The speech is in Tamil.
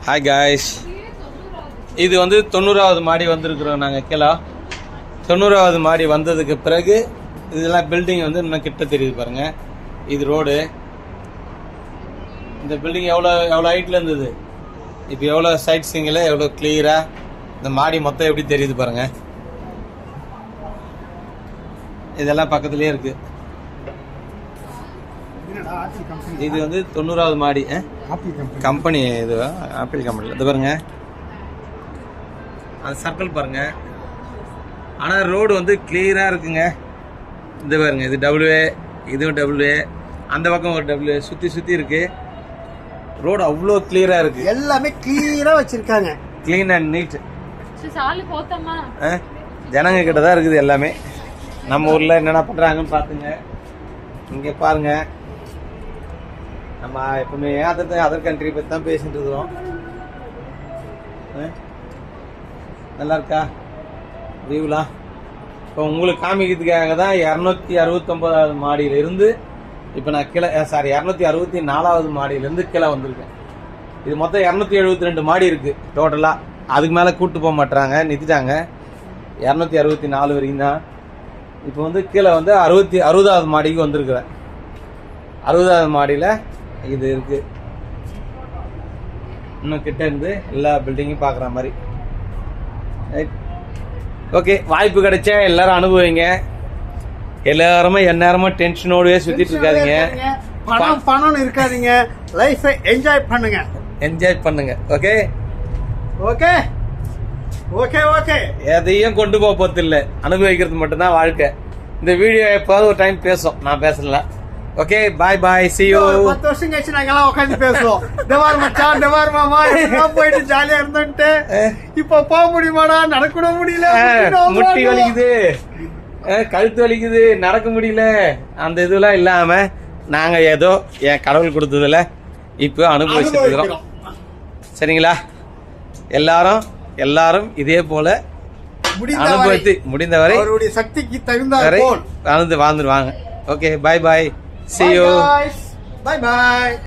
ஹாய் காய்ஸ், இது வந்து 90வது மாடி வந்திருக்கிறோம் நாங்கள். கீழே 90வது மாடி வந்ததுக்கு பிறகு இதெல்லாம் பில்டிங் வந்து இன்னும் கிட்ட தெரியுது பாருங்கள். இது ரோடு. இந்த பில்டிங் எவ்வளோ ஹைட்டில் இருந்தது, இப்போ எவ்வளோ சைட் சீங்கில் எவ்வளோ கிளியராக இந்த மாடி மொத்தம் எப்படி தெரியுது பாருங்கள். இதெல்லாம் பக்கத்துலேயே இருக்குது. இது வந்து 90வது மாடி கம்பெனி. இது ஆப்பிள் கம்பெனி. இது பாருங்க, அது சர்க்கிள் பாருங்க. ஆனால் ரோடு வந்து கிளியராக இருக்குங்க. இது பாருங்க, இது டபுள்யூஏ, இதுவும் டபுள்யூஏ, அந்த பக்கம் ஒரு டபுள்யூஏ, சுற்றி இருக்கு. ரோடு அவ்வளோ கிளியராக இருக்கு. எல்லாமே கிளியராக வச்சிருக்காங்க. Clean and neat. ஜனங்க கிட்ட தான் இருக்குது எல்லாமே. நம்ம ஊரில் என்னென்ன பண்ணுறாங்கன்னு பார்த்துங்க. இங்கே பாருங்க, நம்ம எப்பவுமே அதர் கண்ட்ரி பற்றி தான் பேசிட்டு இருக்கிறோம். நல்லா இருக்கா வியூலாம்? இப்போ உங்களுக்கு காமிக்கிறதுக்காக தான் 269வது மாடியிலிருந்து இப்போ நான் கீழே 264வது மாடியிலேருந்து கீழே வந்திருக்கேன். இது மொத்தம் 272 மாடி இருக்குது டோட்டலாக. அதுக்கு மேலே கூப்பிட்டு போக மாட்டாங்க, நிறுத்திட்டாங்க. 264 வரைக்கும் தான். இப்போ வந்து கீழே வந்து 60வது மாடிக்கு வந்திருக்கிறேன். 60வது மாடியில் இது இருக்குது. இன்னும் கிட்ட இருந்து எல்லா பில்டிங்கும் பார்க்குற மாதிரி. ஓகே, வாய்ப்பு கிடைச்சா எல்லாரும் அனுபவிங்க. எல்லாருமே எந்நேரமும் டென்ஷனோடவே சுற்றிட்டு இருக்காதீங்க. பணம் இருக்காதீங்க. லைஃபை என்ஜாய் பண்ணுங்க. Okay okay okay okay. எதையும் கொண்டு போக போறது இல்லை, அனுபவிக்கிறது மட்டும்தான் வாழ்க்கை. இந்த வீடியோ எப்போது ஒரு டைம் பேசும், நான் பேசல. Okay, bye bye, see you. 10 வருஷம் கழிச்சு நாங்க எல்லாம் உட்காந்து பேசுவோம். டெவார் மச்சான், டெவார் மாமா, எல்லாம் போயிட்டு ஜாலியா இருந்துட்டு இப்ப போக முடியுமாடா? நடக்க முடியல, முட்டி வலிக்குது, கழுத்து வலிக்குது, நடக்க முடியல. அந்த இதெல்லாம் இல்லாம நாங்க ஏதோ என் கடவுள் கொடுத்ததுல இப்போ அனுபவிச்சுட்டு இருக்கிறோம். சரிங்களா? எல்லாரும் இதே போல அனுபவித்து முடிந்தவரை சக்திக்கு தகுந்தவரை வாழ்ந்துருவாங்க. Okay, bye bye, see you. Bye bye.